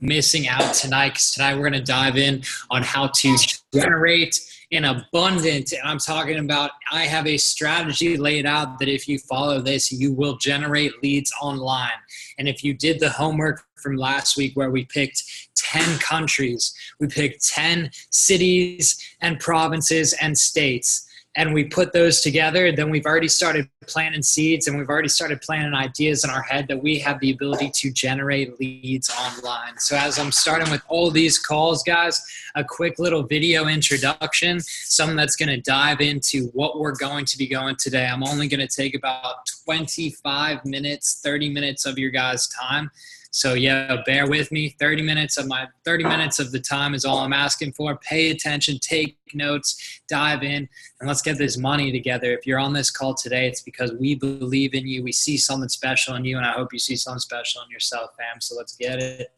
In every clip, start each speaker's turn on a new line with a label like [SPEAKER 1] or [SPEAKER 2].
[SPEAKER 1] missing out tonight, because tonight we're going to dive in on how to generate an abundant, and I'm talking about, I have a strategy laid out that if you follow this, you will generate leads online. And if you did the homework from last week where we picked 10 countries, we picked 10 cities and provinces and states, and we put those together, then we've already started planting seeds and we've already started planting ideas in our head that we have the ability to generate leads online. So as I'm starting with all these calls, guys, a quick little video introduction, something that's going to dive into what we're going to be going today. I'm only going to take about 25 minutes, 30 minutes of your guys' time. So yeah, bear with me. 30 minutes of the time is all I'm asking for. Pay attention, take notes, dive in, and let's get this money together. If you're on this call today, it's because we believe in you. We see something special in you, and I hope you see something special in yourself, fam. So let's get it.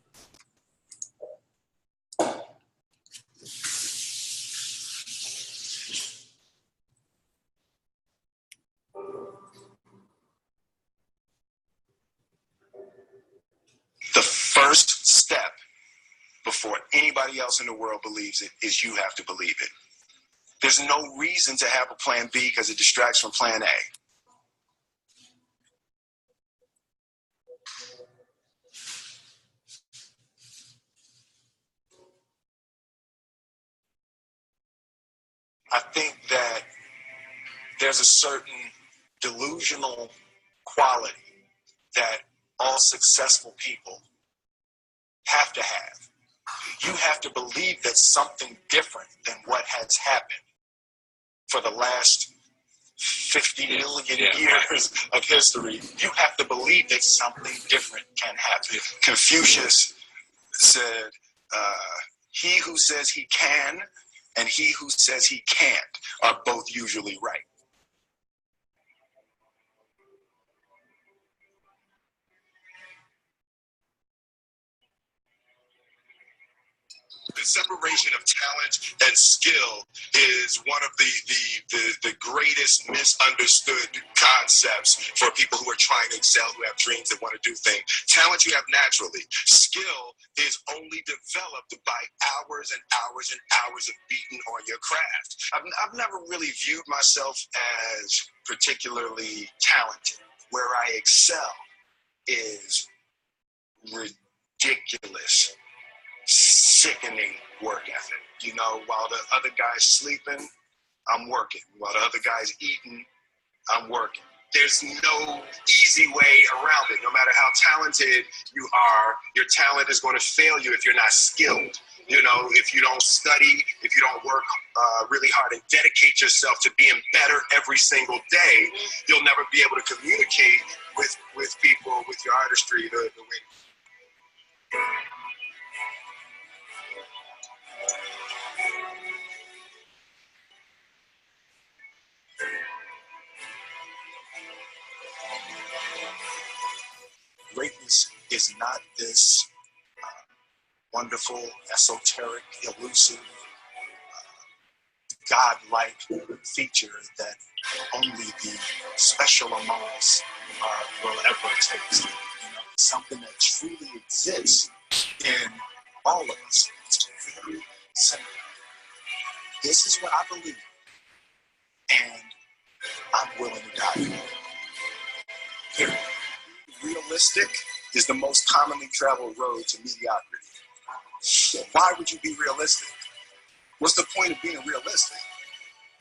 [SPEAKER 2] The first step before anybody else in the world believes it is you have to believe it. There's no reason to have a plan B because it distracts from plan A. I think that there's a certain delusional quality that all successful people have to have. You have to believe that something different than what has happened for the last 50 million years of history. You have to believe that something different can happen. Confucius said, he who says he can and he who says he can't are both usually right. The separation of talent and skill is one of the greatest misunderstood concepts for people who are trying to excel, who have dreams that want to do things. Talent you have naturally. Skill is only developed by hours and hours and hours of beating on your craft. I've never really viewed myself as particularly talented. Where I excel is ridiculous, sickening work ethic. You know, while the other guy's sleeping, I'm working. While the other guy's eating, I'm working. There's no easy way around it. No matter how talented you are, your talent is going to fail you if you're not skilled. You know, if you don't study, if you don't work really hard and dedicate yourself to being better every single day, you'll never be able to communicate with people, with your artistry the way. Greatness is not this wonderful, esoteric, elusive, godlike feature that only the special among us will ever taste. You know, something that truly exists in all of us. It's very simple. This is what I believe, and I'm willing to die for it. Period. Realistic is the most commonly traveled road to mediocrity. Why would you be realistic? What's the point of being realistic?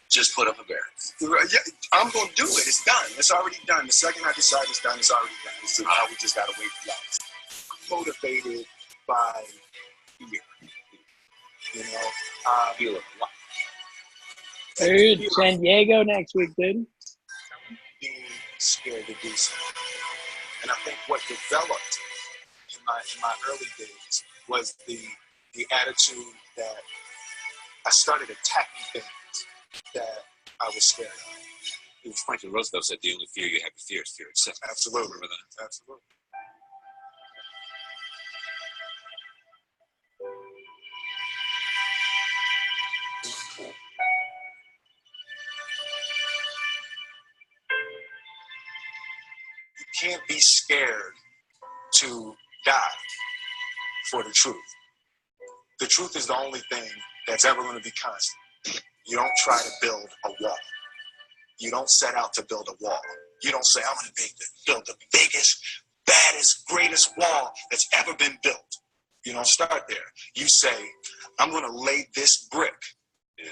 [SPEAKER 2] Just put up a barrier. Yeah, I'm going to do it. It's done. It's already done. The second I decide it's done, it's already done. So now we just got to wait for that. I'm motivated by fear. You know, feel it.
[SPEAKER 3] Dude, San Diego next week, dude.
[SPEAKER 2] Being scared to do something. And I think what developed in my early days was the attitude that I started attacking things that I was scared of.
[SPEAKER 4] It was Franklin Roosevelt said the only fear you have is fear itself.
[SPEAKER 2] Absolutely.
[SPEAKER 4] Remember that?
[SPEAKER 2] Absolutely. You can't be scared to die. for the truth. The truth is the only thing that's ever going to be constant. You don't try to build a wall. You don't set out to build a wall. You don't say, I'm going to build the biggest, baddest, greatest wall that's ever been built. You don't start there. You say, I'm going to lay this brick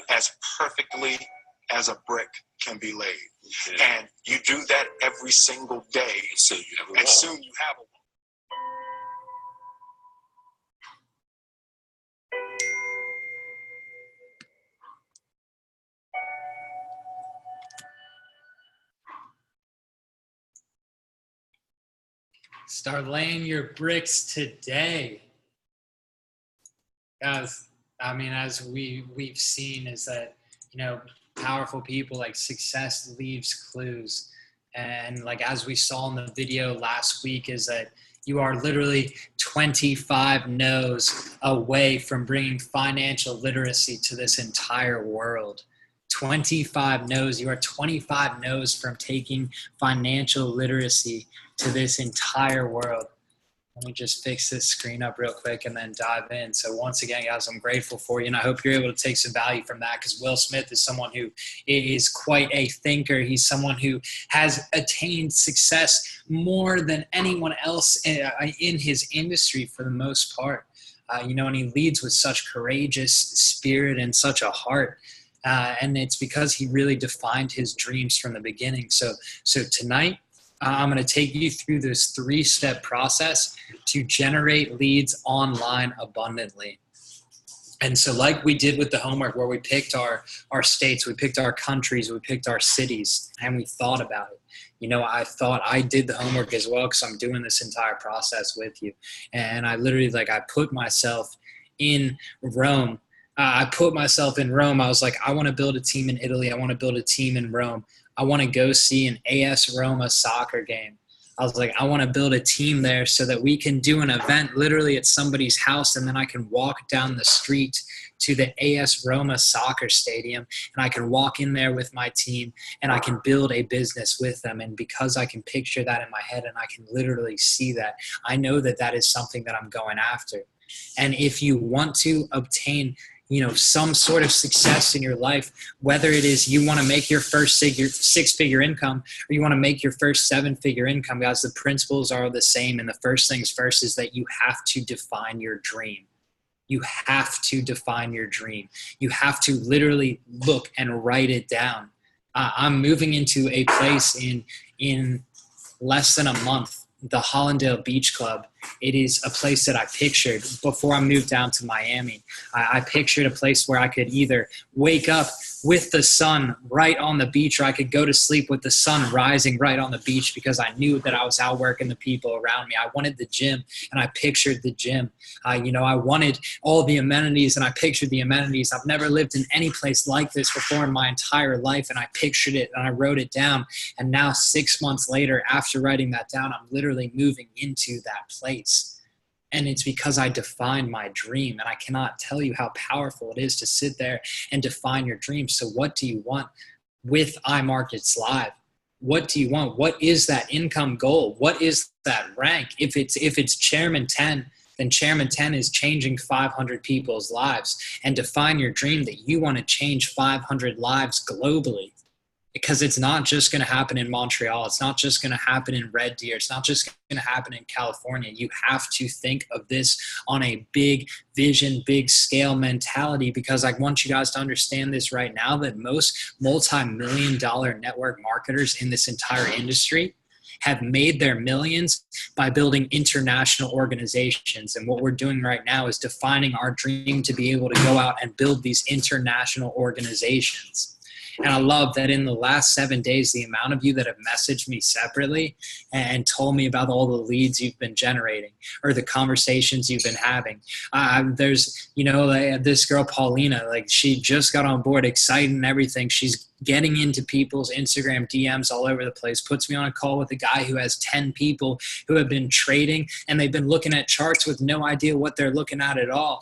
[SPEAKER 2] as perfectly as a brick can be laid. Yeah. And you do that every single day. So you have a wall. And soon you have a wall.
[SPEAKER 1] Start laying your bricks today. Guys, I mean, as we've seen is that, you know, powerful people, like, success leaves clues. And like, as we saw in the video last week, is that you are literally 25 no's away from bringing financial literacy to this entire world. 25 no's. You are 25 no's from taking financial literacy to this entire world. Let me just fix this screen up real quick and then dive in. So once again, guys, I'm grateful for you, and I hope you're able to take some value from that, because Will Smith is someone who is quite a thinker. He's someone who has attained success more than anyone else in his industry for the most part. You know, and he leads with such courageous spirit and such a heart. And it's because he really defined his dreams from the beginning. So tonight, I'm going to take you through this 3-step process to generate leads online abundantly. And so, like we did with the homework, where we picked our states, we picked our countries, we picked our cities, and we thought about it. You know, I thought I did the homework as well, because I'm doing this entire process with you. And I literally, I put myself in Rome. I put myself in Rome. I was like, I want to build a team in Italy. I want to build a team in Rome. I want to go see an AS Roma soccer game. I was like, I want to build a team there so that we can do an event literally at somebody's house, and then I can walk down the street to the AS Roma soccer stadium, and I can walk in there with my team, and I can build a business with them. And because I can picture that in my head and I can literally see that, I know that that is something that I'm going after. And if you want to obtain, you know, some sort of success in your life, whether it is you want to make your first 6-figure income or you want to make your first 7-figure income, guys, the principles are the same. And the first things first is that you have to define your dream. You have to define your dream. You have to literally look and write it down. I'm moving into a place in less than a month, the Hollandale Beach Club. It is a place that I pictured before I moved down to Miami. I pictured a place where I could either wake up with the sun right on the beach, or I could go to sleep with the sun rising right on the beach, because I knew that I was outworking the people around me. I wanted the gym, and I pictured the gym. You know, I wanted all the amenities, and I pictured the amenities. I've never lived in any place like this before in my entire life, and I pictured it, and I wrote it down. And now 6 months later, after writing that down, I'm literally moving into that place. And it's because I defined my dream. And I cannot tell you how powerful it is to sit there and define your dream. So what do you want with iMarketsLive? What do you want? What is that income goal? What is that rank? If it's Chairman 10, then Chairman 10 is changing 500 people's lives. And define your dream that you want to change 500 lives globally. Because it's not just going to happen in Montreal. It's not just going to happen in Red Deer. It's not just going to happen in California. You have to think of this on a big vision, big scale mentality, because I want you guys to understand this right now, that most multi-million-dollar network marketers in this entire industry have made their millions by building international organizations. And what we're doing right now is defining our dream to be able to go out and build these international organizations. And I love that in the last 7 days, the amount of you that have messaged me separately and told me about all the leads you've been generating or the conversations you've been having. There's, you know, this girl, Paulina, like, she just got on board, excited and everything. She's getting into people's Instagram DMs all over the place, puts me on a call with a guy who has 10 people who have been trading, and they've been looking at charts with no idea what they're looking at all.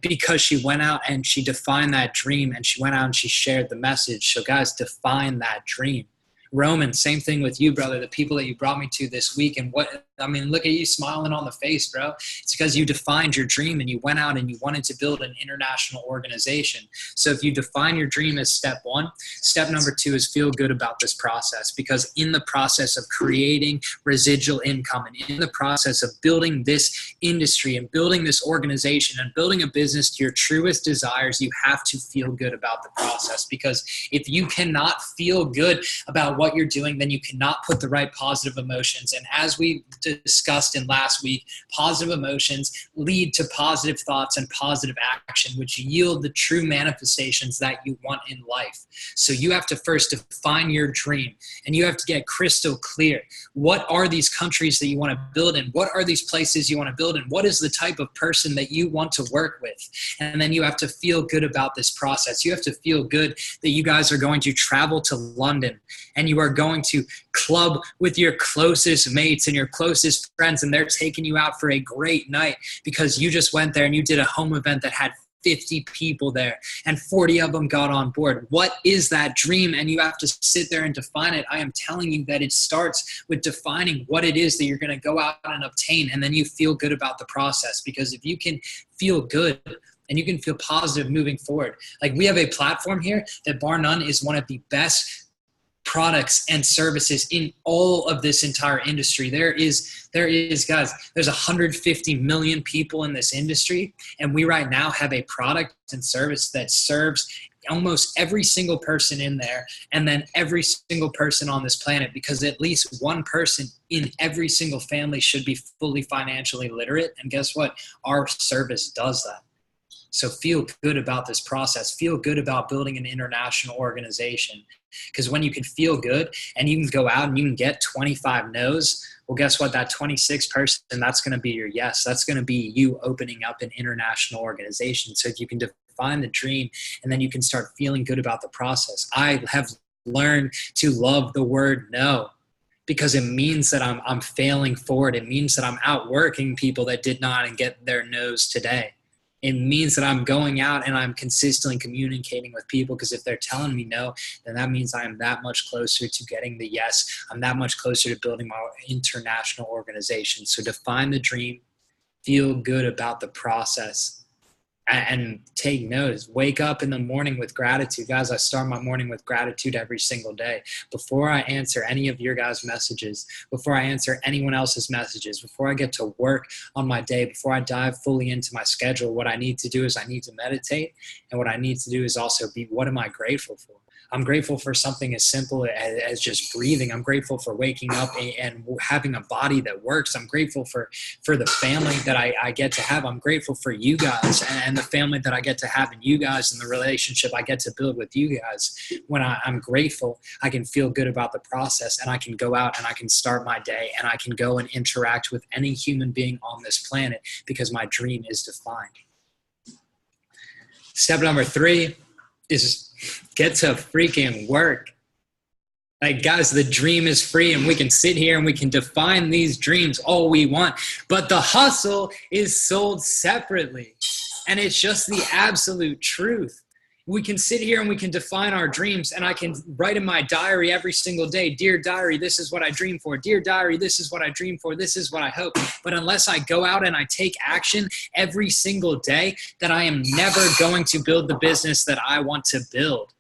[SPEAKER 1] Because she went out and she defined that dream, and she went out and she shared the message. So guys, define that dream. Roman, same thing with you, brother. The people that you brought me to this week, and what I mean, look at you smiling on the face, bro. It's because you defined your dream and you went out and you wanted to build an international organization. So if you define your dream as step one, step number two is feel good about this process, because in the process of creating residual income and in the process of building this industry and building this organization and building a business to your truest desires, you have to feel good about the process. Because if you cannot feel good about what you're doing, then you cannot put the right positive emotions. And as we discussed in last week, positive emotions lead to positive thoughts and positive action, which yield the true manifestations that you want in life. So you have to first define your dream, and you have to get crystal clear. What are these countries that you want to build in? What are these places you want to build in? What is the type of person that you want to work with? And then you have to feel good about this process. You have to feel good that you guys are going to travel to London and you are going to club with your closest mates and your closest friends, and they're taking you out for a great night because you just went there and you did a home event that had 50 people there and 40 of them got on board. What is that dream? And you have to sit there and define it. I am telling you that it starts with defining what it is that you're going to go out and obtain, and then you feel good about the process. Because if you can feel good and you can feel positive moving forward, like we have a platform here that bar none is one of the best products and services in all of this entire industry. There is guys, there's 150 million people in this industry, and we right now have a product and service that serves almost every single person in there, and then every single person on this planet, because at least one person in every single family should be fully financially literate. And guess what? Our service does that. So feel good about this process. Feel good about building an international organization. Because when you can feel good and you can go out and you can get 25 no's, well, guess what? That 26th person, that's going to be your yes. That's going to be you opening up an international organization. So if you can define the dream and then you can start feeling good about the process. I have learned to love the word no, because it means that I'm failing forward. It means that I'm outworking people that did not and get their no's today. It means that I'm going out and I'm consistently communicating with people, because if they're telling me no, then that means I am that much closer to getting the yes. I'm that much closer to building my international organization. So define the dream, feel good about the process, and take notice. Wake up in the morning with gratitude. Guys, I start my morning with gratitude every single day. Before I answer any of your guys' messages, before I answer anyone else's messages, before I get to work on my day, before I dive fully into my schedule, what I need to do is I need to meditate. And what I need to do is also be, what am I grateful for? I'm grateful for something as simple as just breathing. I'm grateful for waking up and having a body that works. I'm grateful for the family that I get to have. I'm grateful for you guys and the family that I get to have, and you guys and the relationship I get to build with you guys. When I'm grateful, I can feel good about the process, and I can go out and I can start my day and I can go and interact with any human being on this planet because my dream is defined. Step number 3 is get to freaking work. Like, guys, the dream is free, and we can sit here and we can define these dreams all we want, but the hustle is sold separately. And it's just the absolute truth. We can sit here and we can define our dreams, and I can write in my diary every single day, dear diary, this is what I dream for. Dear diary, this is what I dream for. This is what I hope. But unless I go out and I take action every single day, then I am never going to build the business that I want to build.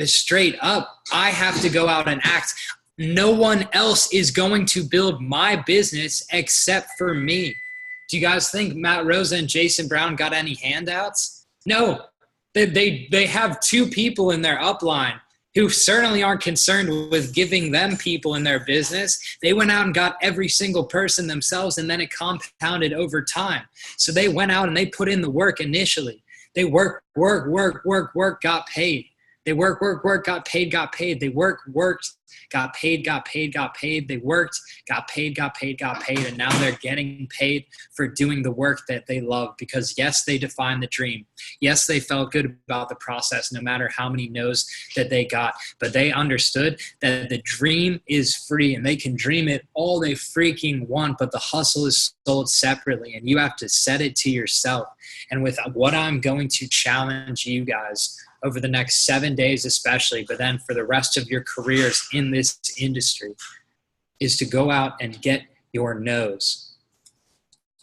[SPEAKER 1] Straight up, I have to go out and act. No one else is going to build my business except for me. Do you guys think Matt Rosa and Jason Brown got any handouts? No. They have 2 people in their upline who certainly aren't concerned with giving them people in their business. They went out and got every single person themselves, and then it compounded over time. So they went out and they put in the work initially. They worked, got paid. They worked, got paid. They worked, got paid. They worked, got paid. And now they're getting paid for doing the work that they love, because yes, they defined the dream. Yes, they felt good about the process, no matter how many no's that they got, but they understood that the dream is free and they can dream it all they freaking want, but the hustle is sold separately, and you have to set it to yourself. And with what I'm going to challenge you guys over the next 7 days especially, but then for the rest of your careers in this industry, is to go out and get your nose.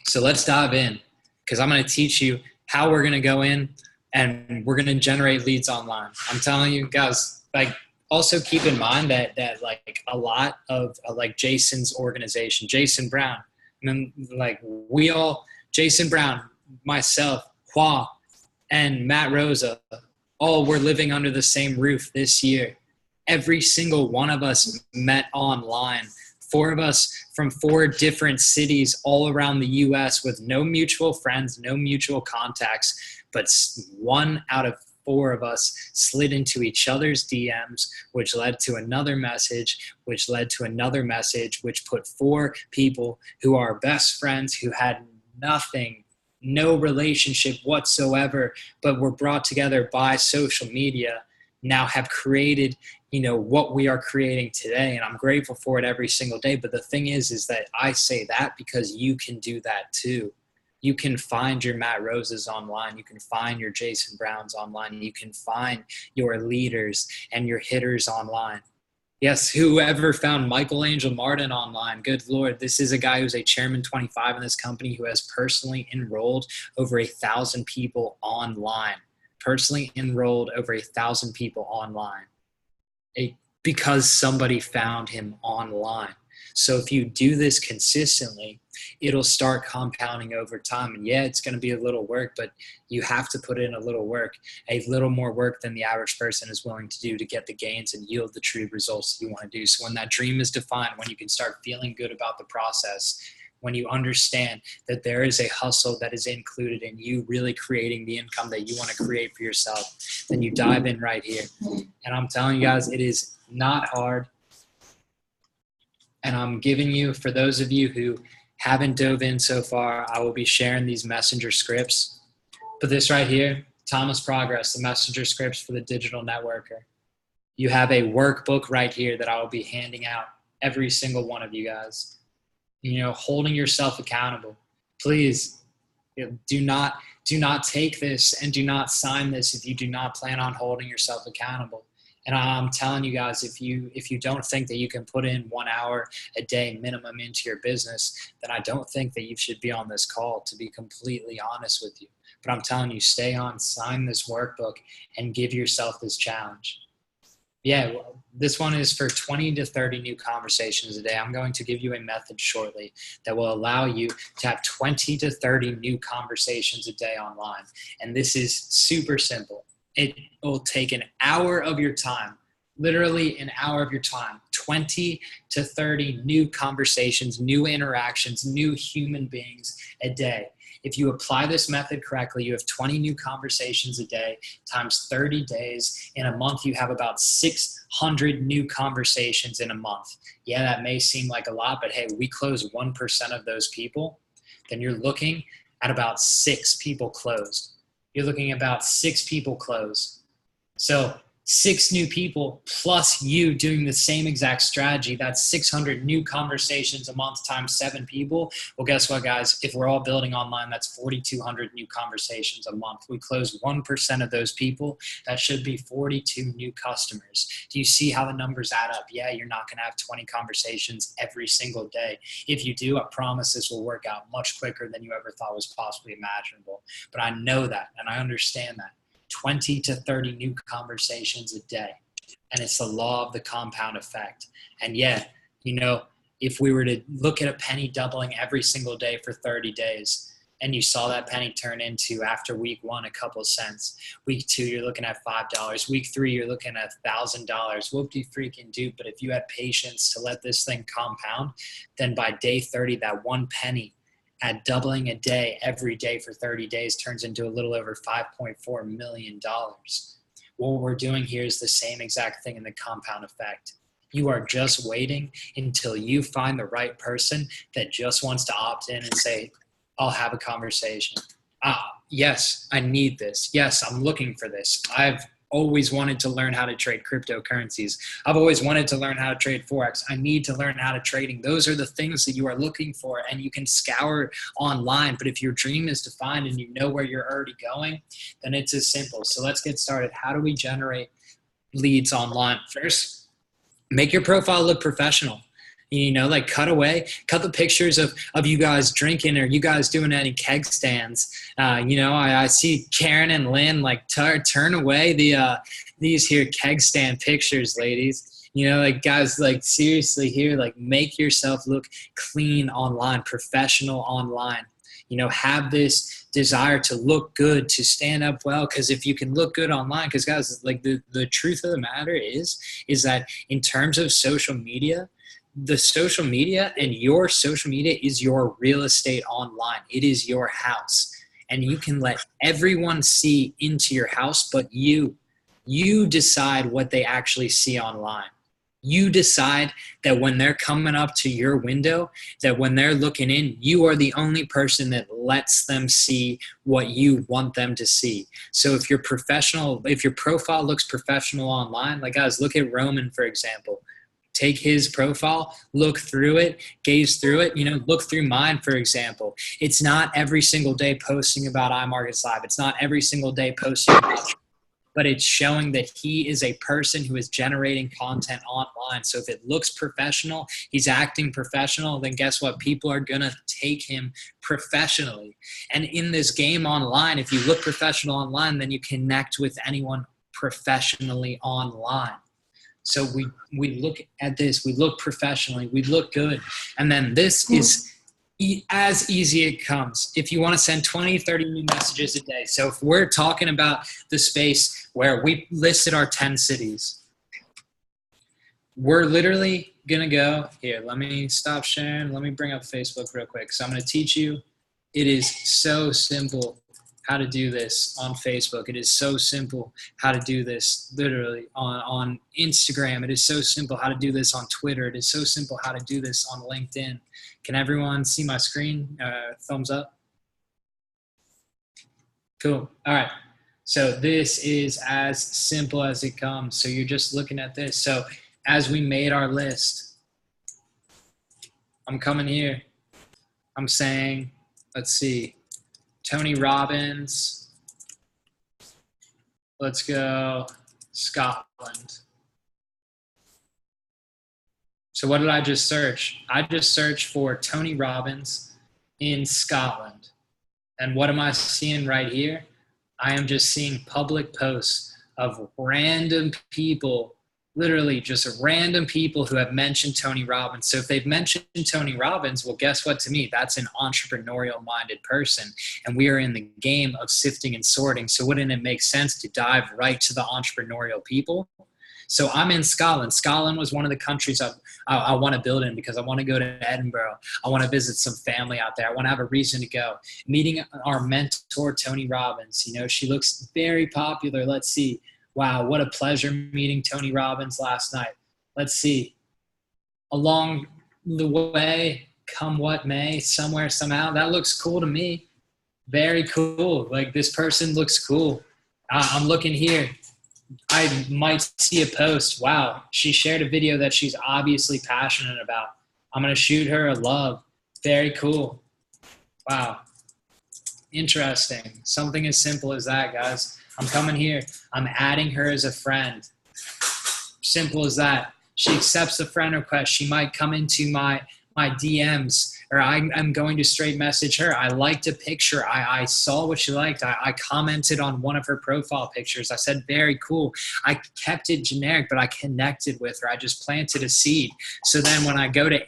[SPEAKER 1] So let's dive in, because I'm going to teach you how we're going to go in and we're going to generate leads online. I'm telling you guys, like, also keep in mind that like a lot of like Jason's organization, Jason Brown, I mean, like we all, Jason Brown, myself, Hua, and Matt Rosa, all were living under the same roof this year. Every single one of us met online. 4 of us from 4 different cities all around the U.S. with no mutual friends, no mutual contacts, but 1 out of 4 of us slid into each other's DMs, which led to another message, which led to another message, which put 4 people who are best friends, who had nothing, no relationship whatsoever, but were brought together by social media, now have created, you know, what we are creating today. And I'm grateful for it every single day. But the thing is that I say that because you can do that too. You can find your Matt Roses online. You can find your Jason Browns online. You can find your leaders and your hitters online. Yes, whoever found Michelangelo Martin online, good Lord, this is a guy who's a chairman 25 in this company who has personally enrolled over 1,000 people online. Personally enrolled over 1,000 people online because somebody found him online. So if you do this consistently, it'll start compounding over time. And yeah, it's going to be a little work, but you have to put in a little work, a little more work than the average person is willing to do to get the gains and yield the true results that you want to do. So when that dream is defined, when you can start feeling good about the process, when you understand that there is a hustle that is included in you really creating the income that you want to create for yourself, then you dive in right here. And I'm telling you guys, it is not hard. And I'm giving you, for those of you who haven't dove in so far, I will be sharing these messenger scripts. But this right here, Thomas Progress, the messenger scripts for the digital networker. You have a workbook right here that I will be handing out every single one of you guys. You know, holding yourself accountable. Please, do not take this and do not sign this if you do not plan on holding yourself accountable. And I'm telling you guys, if you don't think that you can put in 1 hour a day minimum into your business, then I don't think that you should be on this call, to be completely honest with you. But I'm telling you, stay on, sign this workbook, and give yourself this challenge. Yeah, well, this one is for 20 to 30 new conversations a day. I'm going to give you a method shortly that will allow you to have 20 to 30 new conversations a day online. And this is super simple. It will take an hour of your time, literally an hour of your time, 20 to 30 new conversations, new interactions, new human beings a day. If you apply this method correctly, you have 20 new conversations a day times 30 days. In a month, you have about 600 new conversations in a month. Yeah, that may seem like a lot, but hey, we close 1% of those people, then you're looking at about 6 people closed. You're looking at about 6 people closed. So 6 new people plus you doing the same exact strategy, that's 600 new conversations a month times 7 people. Well, guess what, guys? If we're all building online, that's 4,200 new conversations a month. We close 1% of those people. That should be 42 new customers. Do you see how the numbers add up? Yeah, you're not going to have 20 conversations every single day. If you do, I promise this will work out much quicker than you ever thought was possibly imaginable. But I know that, and I understand that. 20 to 30 new conversations a day. And it's the law of the compound effect. And yeah, you know, if we were to look at a penny doubling every single day for 30 days, and you saw that penny turn into, after week 1, a couple of cents. Week 2, you're looking at $5. Week 3, you're looking at $1,000. Whoop-de-freaking-do. But if you had patience to let this thing compound, then by day 30, that 1 penny at doubling a day every day for 30 days turns into a little over $5.4 million. What we're doing here is the same exact thing in the compound effect. You are just waiting until you find the right person that just wants to opt in and say, I'll have a conversation. Yes, I need this. Yes, I'm looking for this. I've always wanted to learn how to trade cryptocurrencies. I've always wanted to learn how to trade Forex. I need to learn how to trading. Those are the things that you are looking for, and you can scour online. But if your dream is defined and you know where you're already going, then it's as simple. So let's get started. How do we generate leads online? First, make your profile look professional. You know, like cut the pictures of you guys drinking or you guys doing any keg stands. You know, I see Karen and Lynn like turn away these here keg stand pictures, ladies. You know, like guys, like seriously here, like make yourself look clean online, professional online. You know, have this desire to look good, to stand up well, because if you can look good online, because guys, like the truth of the matter is that in terms of social media, the social media and your social media is your real estate online. It is your house, and you can let everyone see into your house, but you decide what they actually see online. You decide that when they're coming up to your window, that when they're looking in, you are the only person that lets them see what you want them to see. So if you're professional, if your profile looks professional online, like guys, look at Roman, for example. Take his profile, look through it, gaze through it, you know, look through mine, for example. It's not every single day posting about iMarketsLive. It's not every single day posting about, but it's showing that he is a person who is generating content online. So if it looks professional, he's acting professional, then guess what? People are going to take him professionally. And in this game online, if you look professional online, then you connect with anyone professionally online. So we look at this, we look professionally, we look good. And then this is as easy it comes. If you want to send 20, 30 new messages a day. So if we're talking about the space where we listed our 10 cities, we're literally going to go here. Let me stop sharing. Let me bring up Facebook real quick. So I'm going to teach you. It is so simple how to do this on Facebook. It is so simple how to do this literally on Instagram. It is so simple how to do this on Twitter. It is so simple how to do this on LinkedIn. Can everyone see my screen? Thumbs up. Cool. All right. So this is as simple as it comes. So you're just looking at this. So as we made our list, I'm coming here. I'm saying, let's see, Tony Robbins. Let's go Scotland. So what did I just search? I just searched for Tony Robbins in Scotland. And what am I seeing right here? I am just seeing public posts of random people, literally just random people who have mentioned Tony Robbins. So if they've mentioned Tony Robbins, well, guess what? To me, that's an entrepreneurial minded person. And we are in the game of sifting and sorting. So wouldn't it make sense to dive right to the entrepreneurial people? So I'm in Scotland. Scotland was one of the countries I want to build in because I want to go to Edinburgh. I want to visit some family out there. I want to have a reason to go. Meeting our mentor, Tony Robbins. You know, she looks very popular. Let's see. Wow, what a pleasure meeting Tony Robbins last night. Let's see. Along the way, come what may, somewhere, somehow. That looks cool to me. Very cool. Like, this person looks cool. I'm looking here. I might see a post. Wow, she shared a video that she's obviously passionate about. I'm going to shoot her a love. Very cool. Wow. Interesting. Something as simple as that, guys. I'm coming here. I'm adding her as a friend. Simple as that. She accepts the friend request. She might come into my DMs, or I'm going to straight message her. I liked a picture. I saw what she liked. I commented on one of her profile pictures. I said, very cool. I kept it generic, but I connected with her. I just planted a seed. So then when I go to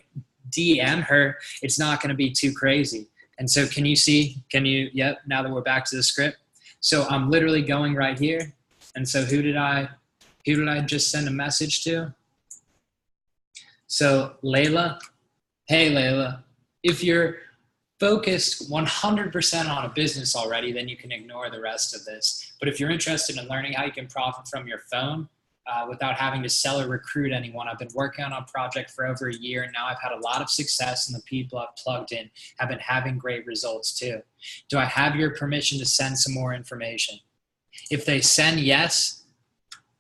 [SPEAKER 1] DM her, it's not going to be too crazy. And so can you see, yep, now that we're back to the script. So I'm literally going right here. And so who did I just send a message to? So Layla, hey Layla, if you're focused 100% on a business already, then you can ignore the rest of this. But if you're interested in learning how you can profit from your phone without having to sell or recruit anyone, I've been working on a project for over a year, and now I've had a lot of success, and the people I've plugged in have been having great results too. Do I have your permission to send some more information? If they send yes,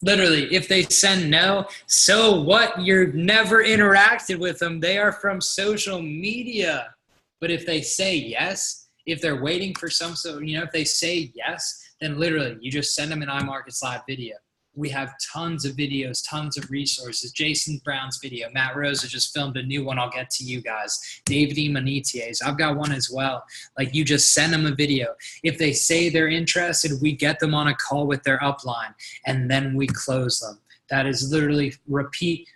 [SPEAKER 1] literally, if they send no, so what? You've never interacted with them. They are from social media. But if they say yes, if they're waiting for if they say yes, then literally you just send them an iMarketsLive video. We have tons of videos, tons of resources. Jason Brown's video. Matt Rosa just filmed a new one. I'll get to you guys. David E. Monetier's. I've got one as well. Like, you just send them a video. If they say they're interested, we get them on a call with their upline, and then we close them. That is literally repeat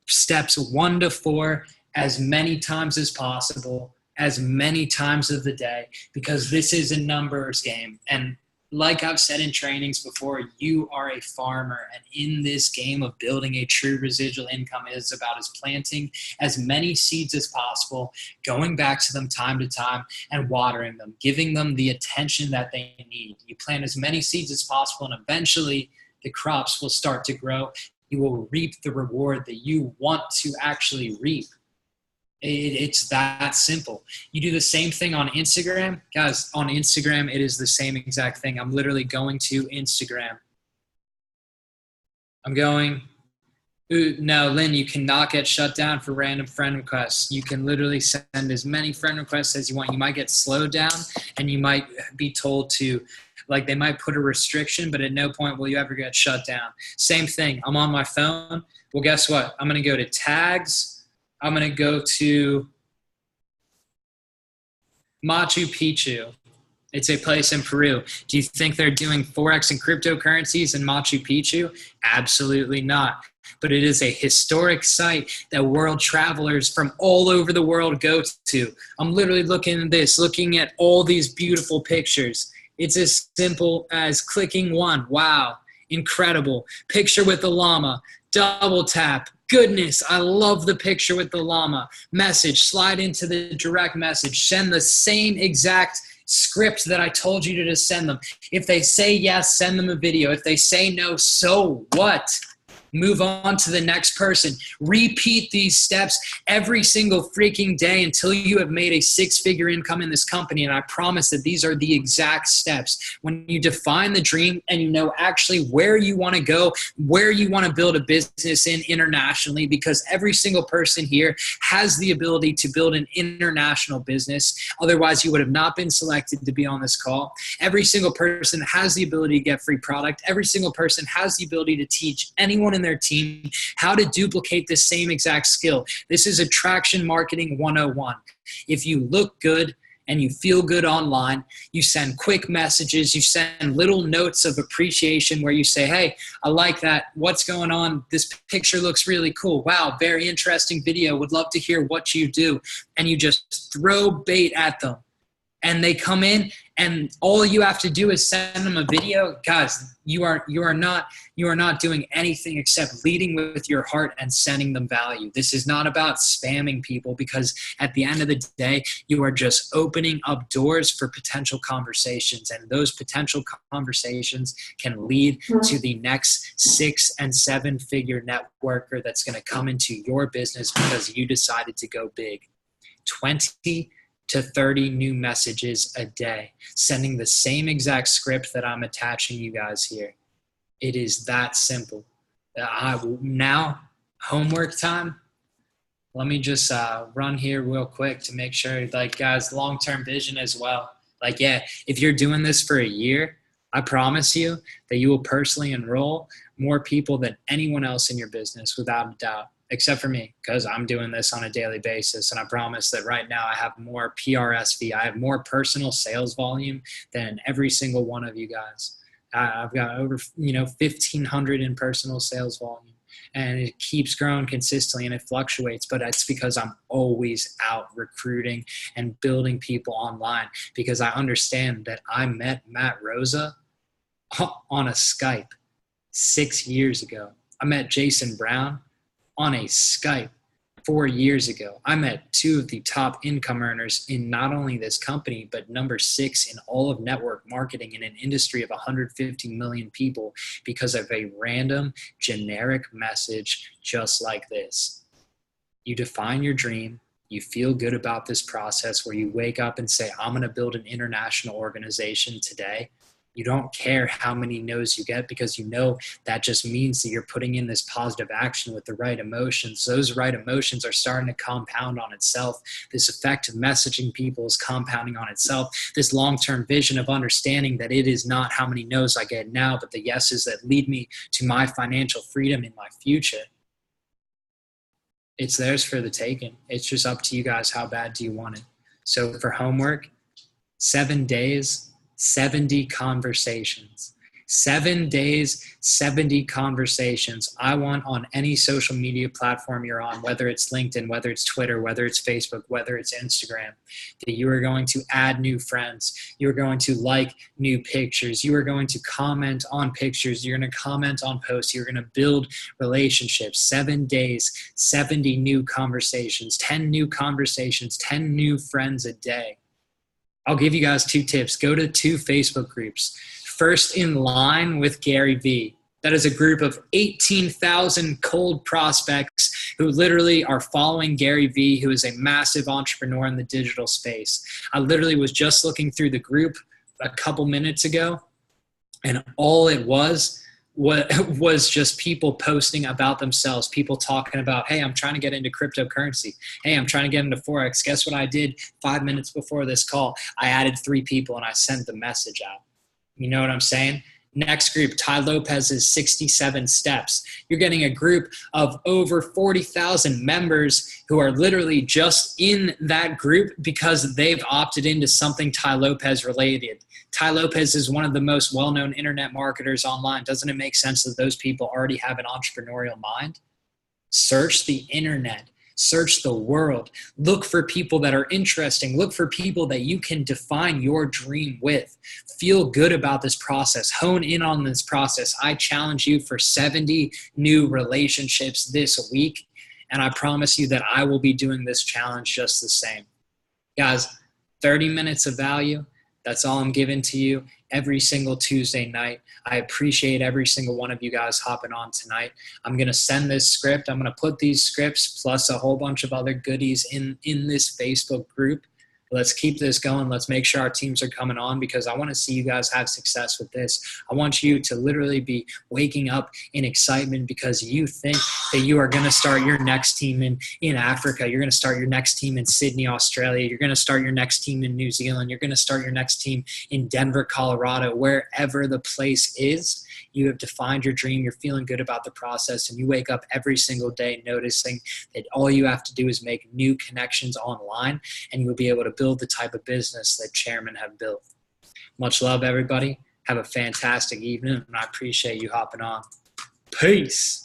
[SPEAKER 1] steps 1 to 4 as many times as possible, as many times of the day, because this is a numbers game. And like I've said in trainings before, you are a farmer, and in this game of building a true residual income, it is about as planting as many seeds as possible, going back to them time to time and watering them, giving them the attention that they need. You plant as many seeds as possible, and eventually the crops will start to grow. You will reap the reward that you want to actually reap. It's that simple. You do the same thing on Instagram. Guys, on Instagram, it is the same exact thing. I'm literally going to Instagram. I'm going, no, Lynn, you cannot get shut down for random friend requests. You can literally send as many friend requests as you want. You might get slowed down, and you might be told to, like, they might put a restriction, but at no point will you ever get shut down. Same thing. I'm on my phone. Well, guess what? I'm going to go to tags. I'm going to go to Machu Picchu. It's a place in Peru. Do you think they're doing Forex and cryptocurrencies in Machu Picchu? Absolutely not. But it is a historic site that world travelers from all over the world go to. I'm literally looking at all these beautiful pictures. It's as simple as clicking one. Wow, incredible. Picture with the llama. Double tap. Goodness, I love the picture with the llama. Message, slide into the direct message. Send the same exact script that I told you to just send them. If they say yes, send them a video. If they say no, so what? Move on to the next person. Repeat these steps every single freaking day until you have made a 6-figure income in this company. And I promise that these are the exact steps. When you define the dream and you know actually where you want to go, where you want to build a business in internationally, because every single person here has the ability to build an international business. Otherwise, you would have not been selected to be on this call. Every single person has the ability to get free product. Every single person has the ability to teach anyone in their team how to duplicate the same exact skill. This is attraction marketing 101. If you look good and you feel good online, you send quick messages, you send little notes of appreciation where you say, hey, I like that. What's going on? This picture looks really cool. Wow, very interesting video. Would love to hear what you do. And you just throw bait at them. And they come in, and all you have to do is send them a video. Guys, you are not doing anything except leading with your heart and sending them value. This is not about spamming people, because at the end of the day, you are just opening up doors for potential conversations, and those potential conversations can lead to the next 6- and 7-figure networker that's going to come into your business because you decided to go big. 20 to 30 new messages a day, sending the same exact script that I'm attaching you guys here. It is that simple. Now, homework time. Let me just run here real quick to make sure, like, guys, long-term vision as well. Like, yeah, if you're doing this for a year, I promise you that you will personally enroll more people than anyone else in your business, without a doubt. Except for me, because I'm doing this on a daily basis. And I promise that right now I have more PRSV. I have more personal sales volume than every single one of you guys. I've got over 1,500 in personal sales volume. And it keeps growing consistently, and it fluctuates. But that's because I'm always out recruiting and building people online, because I understand that I met Matt Rosa on a Skype 6 years ago. I met Jason Brown on a Skype 4 years ago. I met 2 of the top income earners in not only this company, but number 6 in all of network marketing in an industry of 150 million people, because of a random generic message just like this. You define your dream. You feel good about this process where you wake up and say, I'm going to build an international organization today. You don't care how many no's you get because you know that just means that you're putting in this positive action with the right emotions. Those right emotions are starting to compound on itself. This effective messaging people is compounding on itself. This long-term vision of understanding that it is not how many no's I get now, but the yeses that lead me to my financial freedom in my future. It's theirs for the taking. It's just up to you guys. How bad do you want it? So for homework, 7 days, 70 conversations. 7 days, 70 conversations. I want on any social media platform you're on, whether it's LinkedIn, whether it's Twitter, whether it's Facebook, whether it's Instagram, that you are going to add new friends. You are going to like new pictures. You are going to comment on pictures. You're going to comment on posts. You're going to build relationships. 7 days, 70 new conversations, 10 new conversations, 10 new friends a day. I'll give you guys 2 tips. Go to 2 Facebook groups. First in Line with Gary V. That is a group of 18,000 cold prospects who literally are following Gary V, who is a massive entrepreneur in the digital space. I literally was just looking through the group a couple minutes ago, and all it was just people posting about themselves, people talking about, hey, I'm trying to get into cryptocurrency. Hey, I'm trying to get into Forex. Guess what I did 5 minutes before this call? I added 3 people and I sent the message out. You know what I'm saying? Next group, Ty Lopez's 67 Steps. You're getting a group of over 40,000 members who are literally just in that group because they've opted into something Ty Lopez related. Ty Lopez is one of the most well-known internet marketers online. Doesn't it make sense that those people already have an entrepreneurial mind? Search the internet. Search the world. Look for people that are interesting. Look for people that you can define your dream with. Feel good about this process. Hone in on this process. I challenge you for 70 new relationships this week, and I promise you that I will be doing this challenge just the same. Guys, 30 minutes of value. That's all I'm giving to you every single Tuesday night. I appreciate every single one of you guys hopping on tonight. I'm going to send this script. I'm going to put these scripts plus a whole bunch of other goodies in this Facebook group. Let's keep this going. Let's make sure our teams are coming on because I want to see you guys have success with this. I want you to literally be waking up in excitement because you think that you are going to start your next team in Africa. You're going to start your next team in Sydney, Australia. You're going to start your next team in New Zealand. You're going to start your next team in Denver, Colorado, wherever the place is. You have defined your dream. You're feeling good about the process, and you wake up every single day noticing that all you have to do is make new connections online, and you'll be able to build the type of business that chairmen have built. Much love, everybody. Have a fantastic evening, and I appreciate you hopping on. Peace.